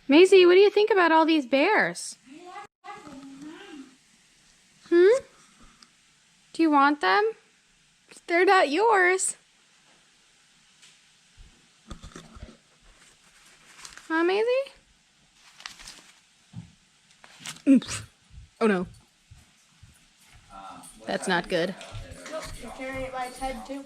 Maisie, what do you think about all these bears? Hmm? Do you want them? They're not yours. Huh, Maisie? Oops. Oh no. That's not good. Nope, you're carrying it by its head too.